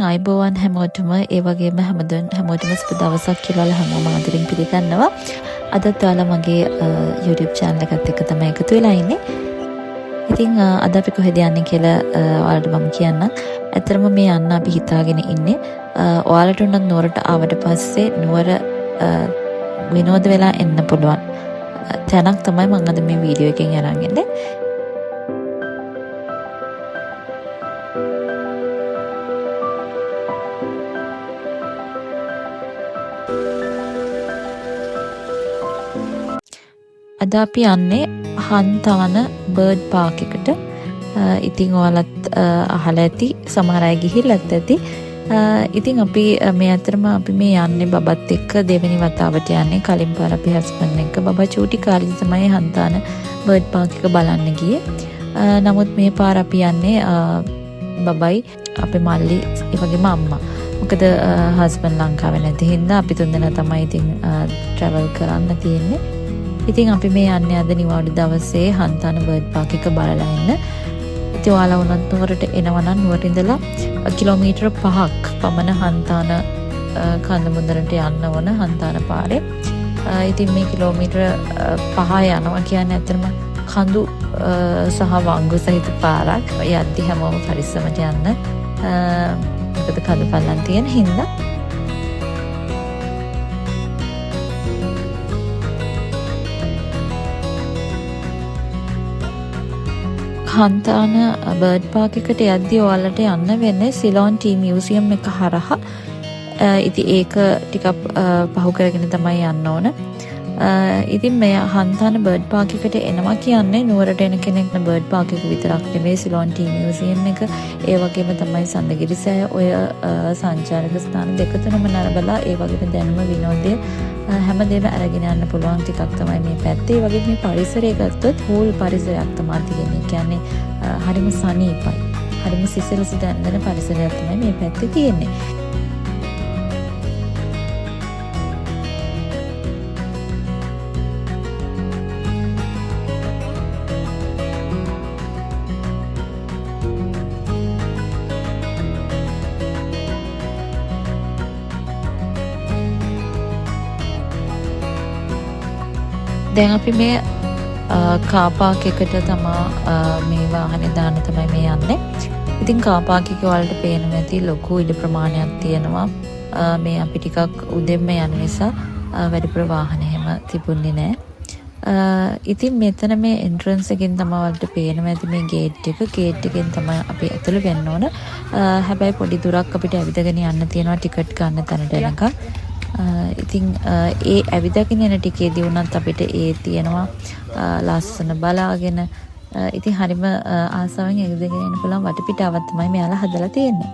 ආයිබෝවන් හැමෝටම ඒ වගේම හැමෝටම සුබ දවසක් කියලා හැමෝම ආදරෙන් පිළිගන්නවා. අදත් ඔයාලා මගේ YouTube channel එකත් එක්ක තමයි එකතු වෙලා ඉන්නේ. ඉතින් අද අපි කොහෙද යන්නේ කියලා ඔයාලට මම කියන්නම්. ඇත්තටම මේ යන්න අපි හිතාගෙන ඉන්නේ. ඔයාලට උනත් නුවරට ආවට පස්සේ නුවර විනෝද වෙලා එන්න පුළුවන් තැනක් තමයි මම අද මේ වීඩියෝ එකෙන් අරන් ඉන්නේ. අද අපි යන්නේ හන්තාන බර්ඩ් පාක් එකට. ඉතින් ඔයාලත් අහලා ඇති, සමහර අය ගිහිල්ලත් ඇති. ඉතින් අපි මේ අතරම අපි මේ යන්නේ බබත් එක්ක දෙවෙනි වතාවට යන්නේ. කලින් පාර අපි හස්බන්ඩ් එක්ක බබා චූටි කාලේ තමයි හන්තාන බර්ඩ් පාක් එක බලන්න ගියේ. නමුත් මේ පාර අපි යන්නේ බබයි අපේ මල්ලි ඒ වගේම අම්මා. මොකද හස්බන්ඩ් ලංකාවේ නැති හින්දා අපි තුන්දෙනා තමයි ඉතින් ට්‍රැවල් කරන්න තියෙන්නේ. ඉතින් අපි මේ යන්නේ අද නිවාඩු දවසේ හන්තාන බර්ඩ් පාක් එක බලලා එන්න. ඉතින් ඔයාලා උනත් නුවරට එනවා නම් නුවර ඉඳලා කිලෝමීටර 5ක් පමණ හන්තාන කන්දමුදරට යන්න ඕන හන්තාන පාරේ. ඉතින් මේ කිලෝමීටර 5 යනවා කියන්නේ ඇත්තටම කඳු සහ වංගු සහිත පාරක්. යද්දි හැමෝම පරිස්සමට යන්න. මොකද කඳු පල්ලම් තියෙන හින්දා. හන්තාන බර්ඩ් පාක් එකට යද්දී ඔයාලට යන්න වෙන්නේ සිලෝන් ටී මියුසියම් එක හරහා. ඉතින් ඒක ටිකක් පහු කරගෙන තමයි යන්න ඕන. ඉතින් මේ හන්තාන බර්ඩ් පාක් එකට එනවා කියන්නේ නුවරට එන කෙනෙක් බර්ඩ් පාක් එක විතරක් නෙමෙයි, සිලෝන් ටී මියුසියම් එක ඒ වගේම තමයි සඳගිරි සෑය ඔය සංචාරක ස්ථාන දෙක තුනම නරඹලා ඒ වගේම දැනුම විනෝදය හැමදේම අරගෙන යන්න පුළුවන් ටිකක් තමයි මේ පැත්තේ. ඒ වගේම මේ පරිසරය ගත්තොත් හෝල් පරිසරයක් තමයි තියෙන්නේ. කියන්නේ හරිම සනීපයි. හරිම සිසිලස දැනෙන පරිසරයක් තමයි මේ පැත්තේ තියෙන්නේ. දැන් අපි මේ කාපාක් එකට තමා මේ වාහනේ දාන්න තමයි මේ යන්නේ. ඉතින් කාපාක් එක වලට පේනවා ඇති ලොකු ඉඩ ප්‍රමාණයක් තියෙනවා. මේ අපි ටිකක් උදෙන්ම යන නිසා වැඩිපුර වාහන හැම තිබුණේ නැහැ. ඉතින් මෙතන මේ එන්ට්‍රන්ස් එකෙන් තමයි වලට පේනවා ඇති මේ ගේට් එක. ගේට් එකෙන් තමයි අපි ඇතුළ වෙන්න ඕන. හැබැයි පොඩි දුරක් අපිට ඇවිදගෙන යන්න තියෙනවා ටිකට් ගන්න තැනට එනකම්. ඉතින් ඒ ඇවිදගෙන යන ටිකේදී වුණත් අපිට ඒ තියෙනවා ලස්සන බලාගෙන ඉතින් හරිම ආසාවෙන් ඇවිදගෙන යන්න පුළුවන් වටපිටාවක් තමයි මෙයාලා හදලා තියෙන්නේ.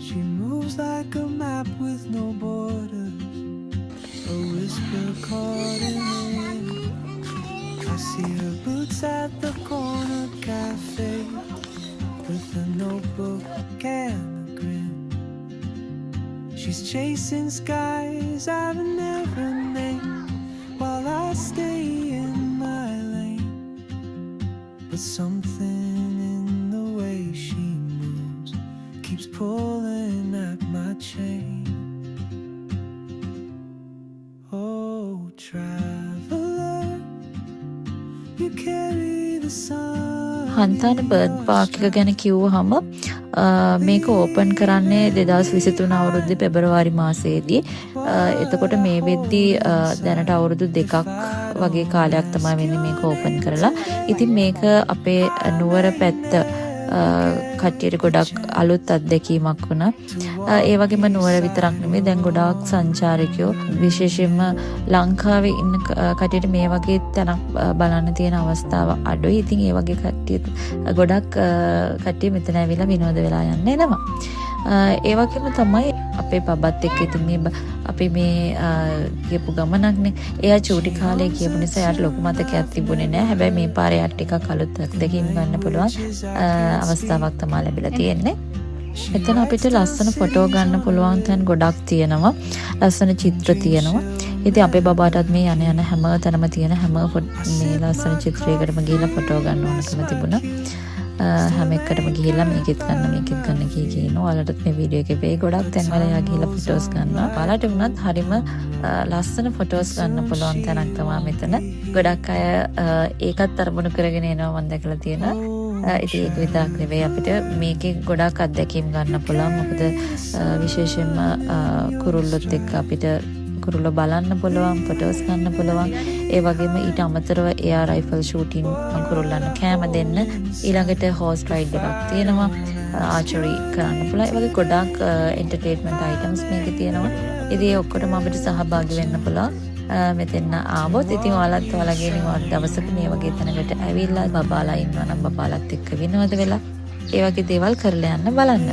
She moves like a map with no borders, a whisper caught in the wind. I see her boots at the corner cafe with a notebook and a grin. She's chasing skies I've never named while I stay in my lane. But something in the way she moves keeps pulling at my chain. Oh, traveler, you carry the sun. Hantana bird park එක ගැන කිව්වහම මේක open කරන්නේ 2023 අවුරුද්දේ පෙබරවාරි මාසයේදී. එතකොට මේ වෙද්දී දැනට අවුරුදු 2ක් වගේ කාලයක් තමයි වෙන්නේ මේක ඕපන් කරලා. ඉතින් මේක අපේ නුවර පැත්ත කට්ටියට ගොඩක් අලුත් අත්දැකීමක් වුණා. ඒ වගේම නුවර විතරක් නෙමෙයි දැන් ගොඩාක් සංචාරකයෝ විශේෂයෙන්ම ලංකාවේ ඉන්න කට්ටියට මේ වගේ තැනක් බලන්න තියෙන අවස්ථාව අඩුයි. ඉතින් ඒ වගේ කට්ටිය ගොඩක් කට්ටිය මෙතන ඇවිල්ලා විනෝද වෙලා යන්න එනවා. ඒ වගේම තමයි අපේ බබත් එක්ක ඉතින් මේ අපි මේ ගියපු ගමනක්නේ. එයා චූටි කාලේ ගියපු නිසා එයාට ලොකු මතකයක් තිබුණේ නැහැ. හැබැයි මේ පාරේ ටිකක් අලුත් අත්දැකීම් ගන්න පුළුවන් අවස්ථාවක් තමයි ලැබිලා තියෙන්නේ. එතන අපිට ලස්සන ෆොටෝ ගන්න පුළුවන් තැන් ගොඩක් තියෙනවා. ලස්සන චිත්‍ර තියෙනවා. ඉතින් අපේ බබාටත් මේ යන හැම තැනම තියෙන හැම මේ ලස්සන චිත්‍රයකටම ගිහිල්ලා ෆොටෝ ගන්න ඕනකම තිබුණා. හැම එකටම ගිහිල්ලා මේකෙත් ගන්න කියනවා. ඔයාලටත් මේ වීඩියෝ එකේ වෙයි ගොඩක් තැන්වල යා ගිහිල්ලා ෆොටෝස් ගන්නවා. ඔයාලට වුණත් හරිම ලස්සන ෆොටෝස් ගන්න පුළුවන් තැනක් තමයි මෙතන. ගොඩක් අය ඒකත් අරමුණු කරගෙන එනවා මම දැකලා තියෙනවා. ඉතින් ඒක විතරක් නෙවෙයි අපිට මේකේ ගොඩක් අත්දැකීම් ගන්න පුළුවන්. මොකද විශේෂයෙන්ම කුරුල්ලොත් එක්ක අපිට කුරුල්ලෝ බලන්න පුළුවන්, ෆොටෝස් ගන්න පුළුවන්. ඒ වගේම ඊට අමතරව එයා රයිෆල් ෂූටින් කුරුල්ලන්ට කැම දෙන්න. ඊළඟට හෝස් රයිඩ් එකක් තියෙනවා. ආචරි කරන්න පුළුවන්. ඒ වගේ ගොඩක් එන්ටර්ටේන්මන්ට් අයිටම්ස් මේකේ තියෙනවා. ඉතින් ඒ ඔක්කොටම අපිට සහභාගී වෙන්න පුළුවන්. මෙතෙන් ආවොත් ඉතින් ඔයාලත් ඔයාලගේ නිවාඩු දවසක මේ වගේ තැනකට ඇවිල්ලා බබාලා ඉන්නවා නම් බබාලත් එක්ක විනෝද වෙලා ඒ වගේ දේවල් කරලා යන්න බලන්න.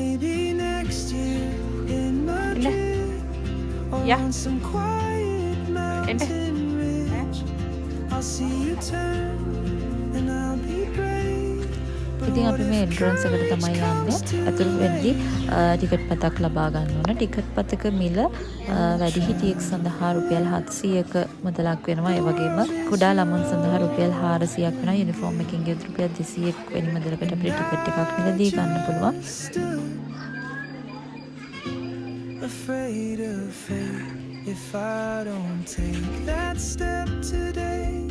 Yeah. On some quiet mountain ridge, I'll see you turn and I'll be brave. ඉතින් අපි මේ එන්ට්‍රන්ස් එකට තමයි යන්නේ. අතුරු වෙද්දී ටිකට් පතක් ලබා ගන්න ඕන. ටිකට් පතක මිල වැඩිහිටියෙක් සඳහා රුපියල් 700ක මුදලක් වෙනවා. ඒ වගේම කුඩා ළමුන් සඳහා රුපියල් 400ක් වෙනවා. යුනිෆෝම් එකකින් ගියොත් රුපියල් 200ක් වෙනි මුදලකට අපිට ටිකට් එකක් මිලදී ගන්න පුළුවන්. Afraid of fate, if I don't take that step today,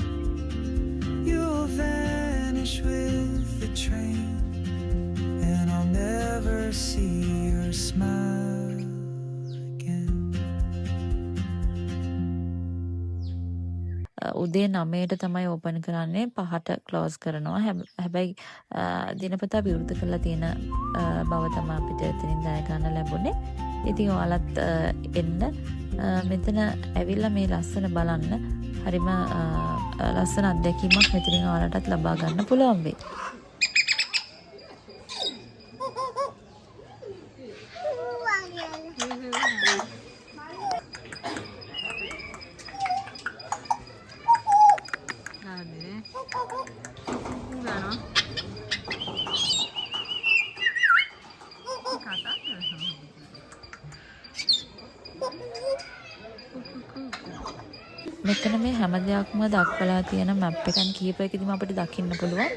you'll vanish with the train, and I'll never see your smile again. උදේ 9ට තමයි ඕපන් කරන්නේ, 5ට ක්ලෝස් කරනවා. හැබැයි දිනපතා විවෘත කරලා තියෙන බව තමයි අපිට එතනින් දැනගන්න ලැබුණේ. ඉතින් ඔයාලත් එන්න මෙතන ඇවිල්ලා මේ ලස්සන බලන්න. හරිම ලස්සන අත්දැකීමක් මෙතනින් ඔයාලටත් ලබා ගන්න පුළුවන් වෙයි. මෙතන මේ හැම දෙයක්ම දක්වලා තියෙන මැප් එකන් කීපයකදීම අපිට දකින්න පුළුවන්.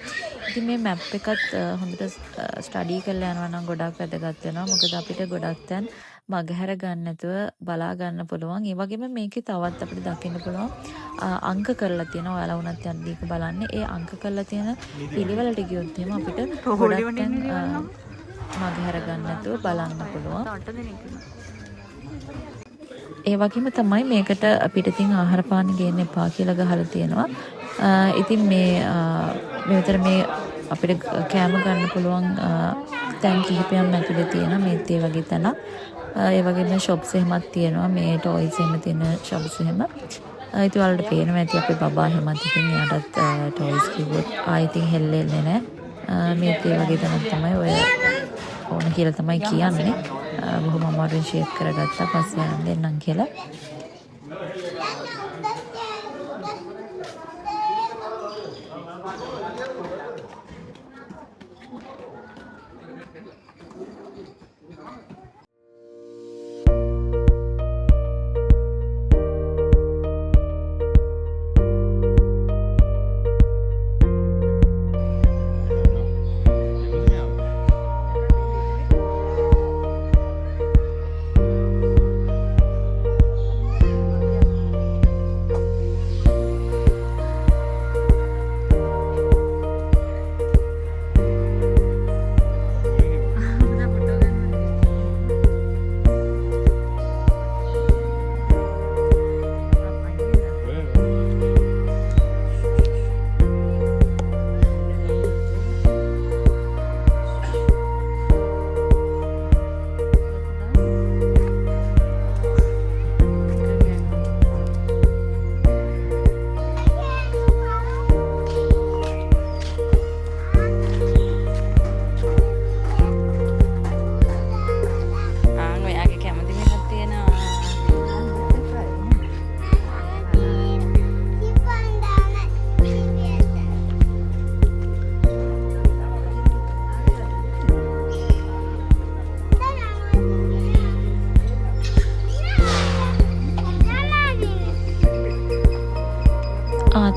ඉතින් මේ මැප් එකත් හොඳට ස්ටඩි කරලා යනවා නම් ගොඩක් වැදගත් වෙනවා. මොකද අපිට ගොඩක් තැන් මගහැර ගන්න නැතුව බලා ගන්න පුළුවන්. ඒ වගේම මේකේ තවත් අපිට දකින්න පුළුවන් අංක කරලා තියෙනවා. ඔයාලා වුණත් යන්න දීක බලන්න. ඒ අංක කරලා තියෙන පිළිවෙලට ගියොත් එහෙම අපිට ගොඩක් තැන් මගහැර ගන්න නැතුව බලන්න පුළුවන්. ඒ වගේම තමයි මේකට පිටින් ආහාර පාන ගේන්න එපා කියලා ගහලා තියෙනවා. ඉතින් මෙතන මේ අපිට කෑම ගන්න පුළුවන් තැන් කිහිපයක් ඇතුලේ තියෙනවා. මේත් ඒ වගේ තැන. ඒ වගේම shops එහෙමත් තියෙනවා. මේ toys එහෙම තියෙන shops එහෙම. ඉතින් ඔයාලට පේනවා ඇති අපේ බබා එහෙමත් ඉතින් එයාටත් toys කිව්වොත් ඉතින් හෙල්ලෙන්නේ නැහැ. මේත් ඒ වගේ තැනක් තමයි ඔය ඕන කියලා තමයි කියන්නේ. බොහොම අමාරුවෙන් ෂේප් කරගත්තා. පස්සේ යන්න දෙන්නම් කියලා.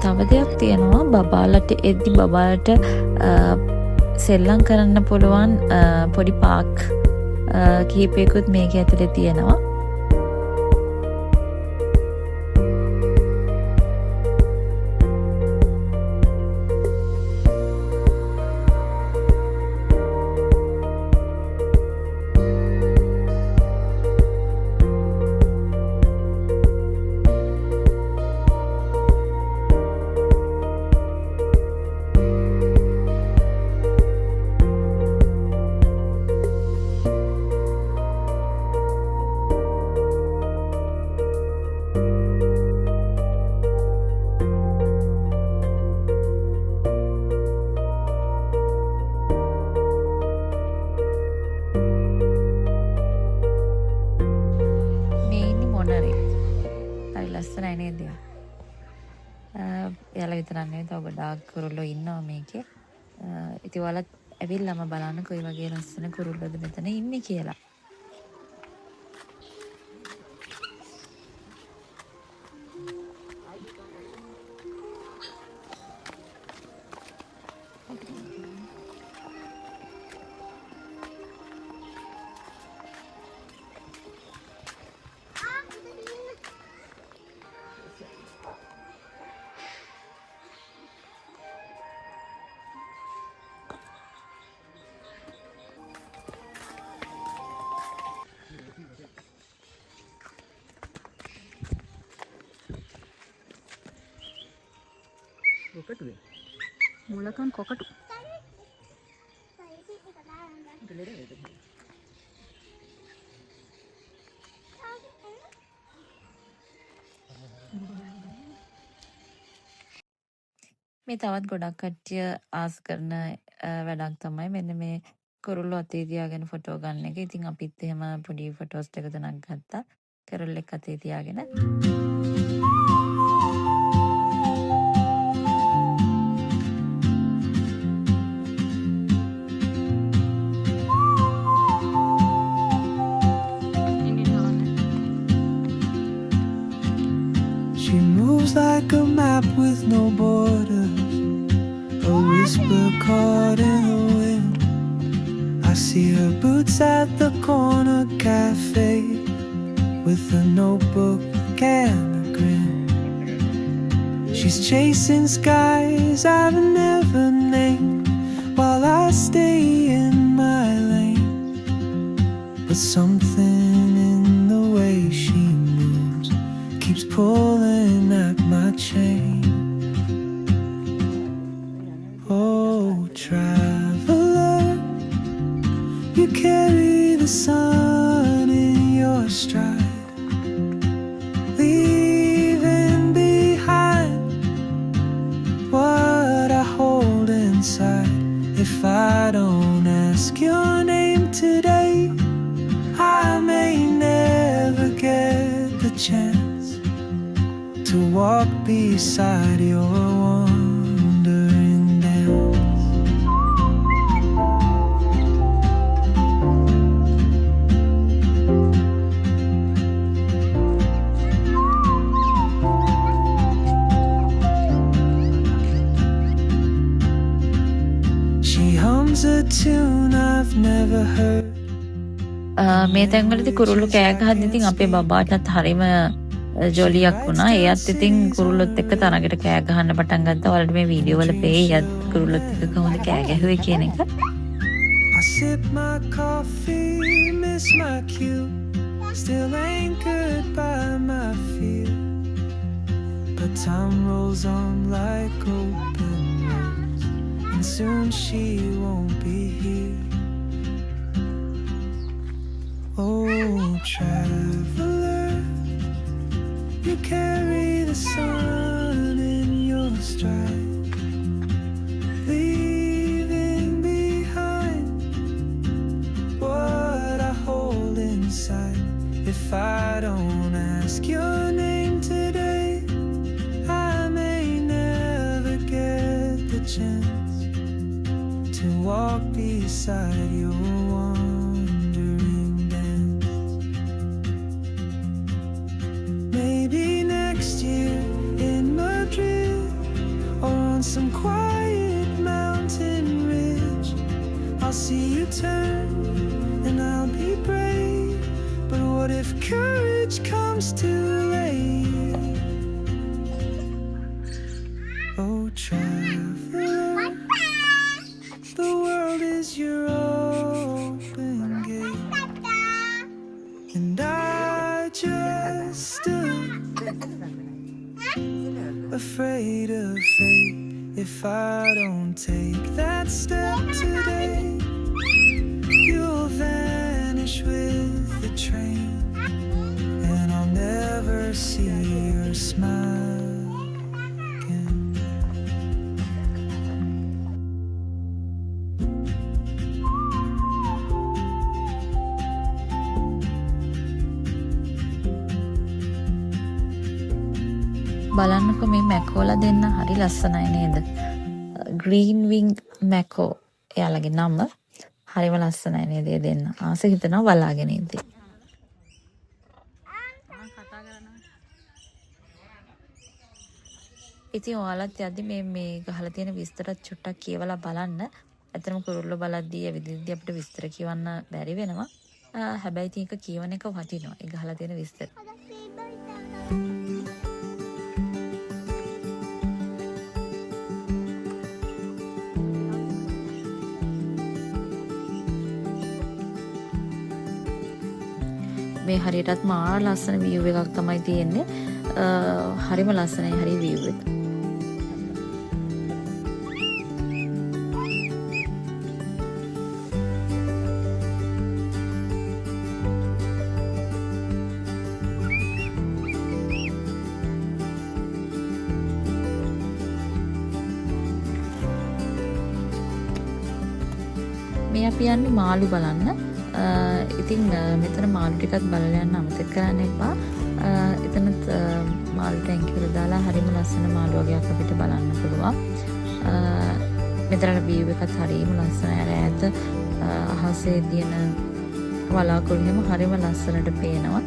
තව දෙයක් තියෙනවා බබාලට එද්දි බබාලට සෙල්ලම් කරන්න පුළුවන් පොඩි පාක් කිහිපයකුත් මේක ඇතුලේ තියෙනවා. ලස්සනයි නේද? එයාලා විතරක් නෙවෙයි තව ගොඩාක් කුරුල්ලෝ ඉන්නවා මේකේ. ඉතින් ඔයාලත් ඇවිල්ලාම බලන්න කොයි වගේ ලස්සන කුරුල්ලෝද මෙතන ඉන්නේ කියලා. Mulakan kokatu. මේ තවත් ගොඩක් කට්ටිය ආස කරන වැඩක් තමයි මෙන්න මේ කුරුල්ලෝ අතේ තියාගෙන ෆොටෝ ගන්න එක. ඉතින් අපිත් එහෙම පොඩි ෆොටෝස් ටික තුනක් ගත්තා. කුරුල්ලෙක් අතේ තියාගෙන. She moves like a map with no borders, a whisper caught in the wind. I see her boots at the corner cafe with a notebook and a grin. She's chasing skies I've never named while I stay in my lane. But something in the way she moves keeps pulling at my chain. Oh, traveler, you carry the sun in your stride, leaving behind what I hold inside. If I don't ask your name today, I may never get the chance to walk beside your wandering dance. She hums a tune I've never heard. මේ තැන්වලදී කුරුල්ලෝ කෑ ගහද්දි ඉතින් අපේ බබාටත් හරිම ජොලියක් වුණා. එයාත් ඉතින් කුරුල්ලොත් එක්ක තරඟට කෑ ගහන්න පටන් ගත්තා. ඔයාලට මේ වීඩියෝ වල පෙයි එයාත් කුරුල්ලොත් එක්ක කොහොමද කෑ ගැහුවේ කියන එක. I sip my coffee, miss my cue, still anchored by my fear. But time rolls on like open roads, and soon she won't be here. Oh, traveler, you carry the sun in your stride, leaving behind what I hold inside. If I don't ask your name today, I may never get the chance to walk beside your wandering dance. Maybe next year in Madrid I'll see you turn and I'll be brave. But what if courage comes too late? Oh, traveler, the world is your open gate, and I just stood afraid of fate. If I don't take that step today, you'll vanish with the train, and I'll never see your smile again. බලන්නකො මේ මැකෝලා දෙන්න හරි ලස්සනයි නේද? Green විං මැකෝ එයාලගේ නම හරිම ලස්සනයි නේද? ඒ දෙන්න ආස හිතනවා බලාගෙන ඉද්දි. ඉතින් ඔයාලත් යද්දි මේ ගහලා තියෙන විස්තරත් චුට්ටක් කියවලා බලන්න. ඇත්තටම කුරුල්ලෝ බලද්දී ඇවිදිද්දී අපිට විස්තර කියවන්න බැරි වෙනවා. හැබැයි ඉතින් ඒක කියවන එක වටිනවා. ඒ ගහලා තියෙන විස්තර. මේ හරියටත් මා ලස්සන view එකක් තමයි තියෙන්නේ. හරිම ලස්සනයි හරි view එක. මේ අපි යන්නේ මාළු බලන්න. ඉතින් මෙතන මාළු ටිකක් බලලා යන්න අමතක කරන්න එපා. එතනත් මාළු ටැංකිය වල දාලා හරිම ලස්සන මාළු වගේක් අපිට බලන්න පුළුවන්. මෙතන view එකත් හරිම ලස්සනයි. අර ඈත අහසේ තියෙන වලාකුළු හැම හරිම ලස්සනට පේනවා.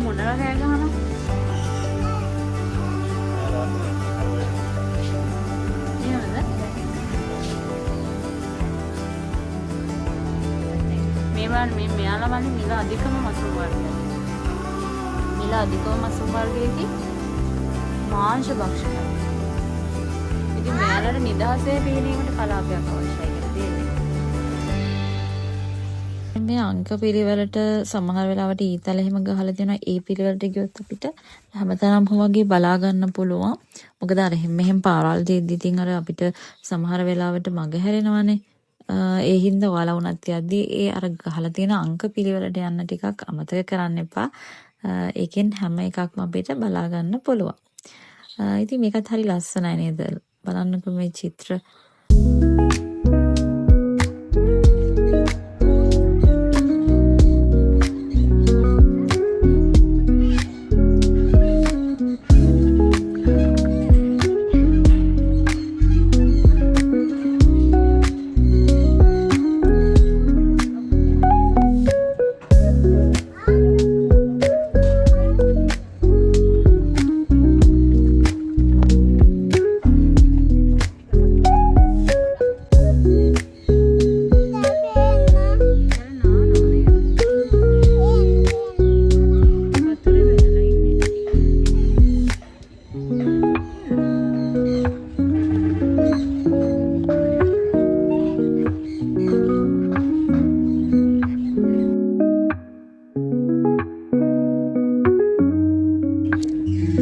මොනවා කෑ ගහනවා? මේවා මෙයාලා වගේ මිල අධිකම මසුරු වර්ගය. මිල අධිකම මසුරු වර්ගයේදී මාංශ භක්ෂක. ඉතින් මෙයාලට නිදහසේ පිළිවීමට කලාපයක් අවශ්‍යයි කියලා තියෙනවා. මේ අංක පිළිවෙලට සමහර වෙලාවට ඊතල එහෙම ගහලා දෙනවා. ඒ පිළිවෙලට ගියොත් අපිට හැමතැනම වගේ බලා ගන්න පුළුවන්. මොකද අර මෙහෙම පාරවල් දෙද්දි ඉතින් අර අපිට සමහර වෙලාවට මග හැරෙනවානේ. ඒ හින්දා ඔයාලා වුණත් යද්දී ඒ අර ගහලා තියෙන අංක පිළිවෙලට යන්න ටිකක් අමතක කරන්න එපා. ඒකෙන් හැම එකක්ම අපිට බලා ගන්න පුළුවන්. ඉතින් මේකත් හරි ලස්සනයි නේද? බලන්නකෝ මේ චිත්‍ර.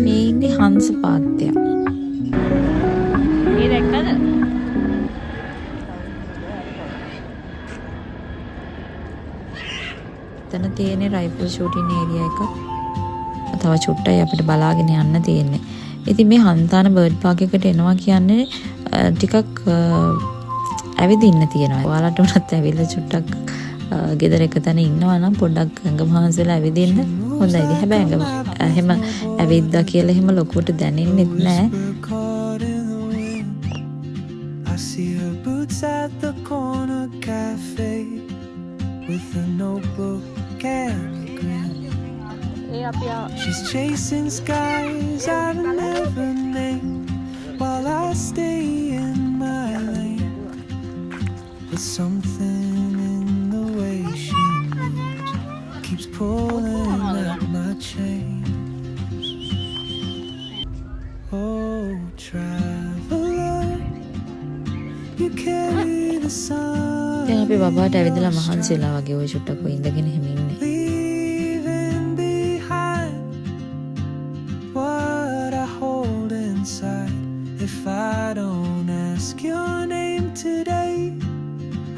මේ ඉන්නේ හංස පාත්තය. ඒ දැක්කද? එතන තියෙන්නේ රයිෆල් ෂූටින් ඒරියා එකක්. තව චුට්ටයි අපිට බලාගෙන යන්න තියෙන්නේ. ඉතින් මේ හන්තාන බර්ඩ් පාක් එකට එනවා කියන්නේ ටිකක් ඇවිදින්න තියෙනවා. ඔයාලට උනත් ඇවිල්ලා චුට්ටක් ගෙදර එක තැන ඉන්නවා නම් පොඩ්ඩක් ඇඟ මහන්සිලා ඇවිදින්න හොඳයි. හැබැයි ඇඟ එහෙම ඇවිද්දා කියලා එහෙම ලොකුවට දැනෙන්නේ නැහැ. caught in the wind. I see her boots at the corner cafe with a notebook and a grin. ඒ අපි She's chasing skies I've never named while I stay in my lane. But something in the way she moves keeps pulling at my chain. Oh, traveler, you carry the sun, දැන් අපි බබාට ඇවිදලා මහන්සිලා වගේ ওই චුට්ටක් ඔය ඉඳගෙන එහෙම ඉන්නේ. leaving behind what I hold inside. If I don't ask your name today,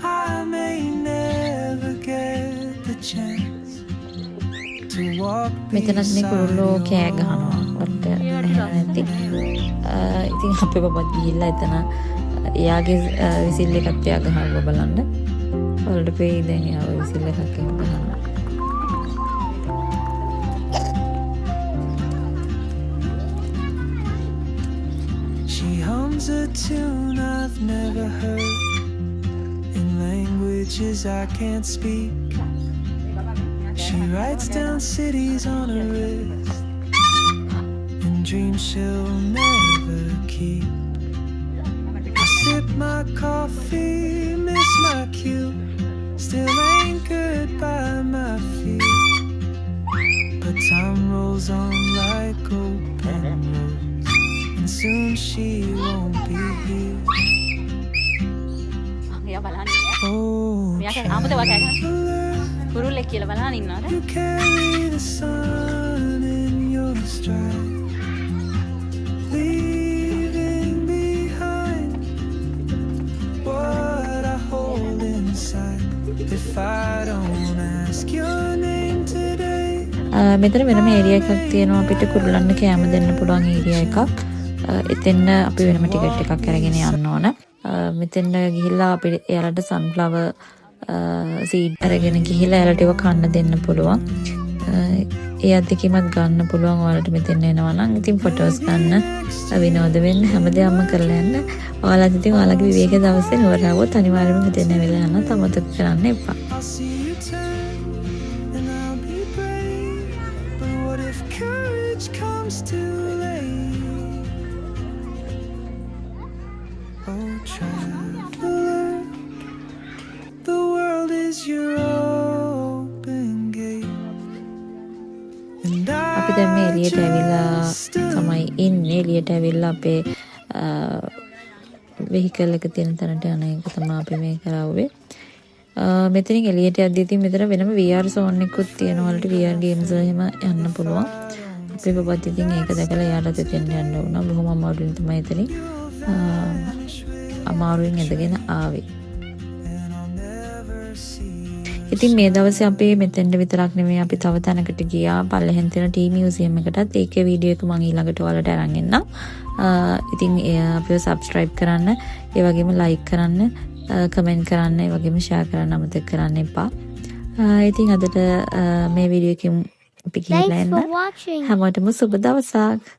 I may never get the chance to walk මෙතනත් මේ කුරුල්ලෝ කෑ ගහනවා. වට නැති. ඉතින් අපේ බබත් ගිහිල්ලා එතන එයාගේ විසිල් එකක් එයා ගහලා බලන්න. වලට පෙයි දැන් එයා විසිල් එකක් එහෙම ගහනවා. She hums a tune I've never heard in languages I can't speak. She writes down cities on her wrist and dreams she'll never keep. I sip my coffee, miss my cue, still anchored by my feet. But time rolls on like open roads, and soon she won't be here. එයා බලන්නේ නෑ. Oh, මෙයාට ආමුද වගේ අහන. traveler, කුරුල්ලෙක් කියලා බලන්න ඉන්නවද? you carry the sun in your stride, leaving behind what I hold inside. If I don't ask your name today, මෙතන වෙනම ඒරියා එකක් තියෙනවා අපිට කුරුල්ලන්ට කැම දෙන්න පුළුවන් ඒරියා එකක්. එතෙන් අපි වෙනම ටිකට් එකක් අරගෙන යන්න ඕන. මෙතෙන් ගිහිල්ලා අපිට එයාලට සන්ෆ්ලවර් සීඩ් අරගෙන ගිහිල්ලා එයාලට ඒව කන්න දෙන්න පුළුවන්. ඒ අත්දැකීමත් ගන්න පුළුවන් ඔයාලට මෙතෙන් එනවා නම්. ඉතින් ෆොටෝස් ගන්න, විනෝද වෙන්න, හැමදේම කරලා යන්න. ඔයාලත් ඉතින් ඔයාලගේ විවේක දවසේ නවරවොත් අනිවාර්යයෙන්ම මෙතෙන් ඇවිල්ලා යන්න අමතක කරන්න එපා. I'll see you turn and I'll be brave. But what if courage comes too late? Oh, traveler, the world is your open gate. And අපි දැන් මේ එළියට ඇවිල්ලා තමයි ඉන්නේ. එළියට ඇවිල්ලා අපේ වෙහිකල් එක තියෙන තැනට යන එක තමයි අපි මේ කරාවේ. මෙතනින් එළියට යද්දී ඉතින් මෙතන වෙනම VR zone එකකුත් තියෙනවා. වලට VR games එහෙම යන්න පුළුවන්. අපේ බබත් ඉතින් ඒක දැකලා එයාට එතෙන් යන්න වුණා. බොහොම අමාරුවෙන් තමයි එතනින් අමාරුවෙන් ඇදගෙන ආවේ. ඉතින් මේ දවසේ අපි මෙතෙන්ට විතරක් නෙමෙයි අපි තව තැනකට ගියා. පල්ලෙහෙන් තියෙන ටී මියුසියම් එකටත්. ඒකේ වීඩියෝ එක මම ඊළඟට ඔයාලට අරන් එන්නම්. ඉතින් අපිව subscribe කරන්න, ඒ වගේම like කරන්න, කමෙන්ට් කරන්න, ඒ වගේම share කරන්න අමතක කරන්න එපා. ඉතින් අදට මේ වීඩියෝ එකෙන් අපි ගිහිල්ලා එන්න. හැමෝටම සුබ දවසක්.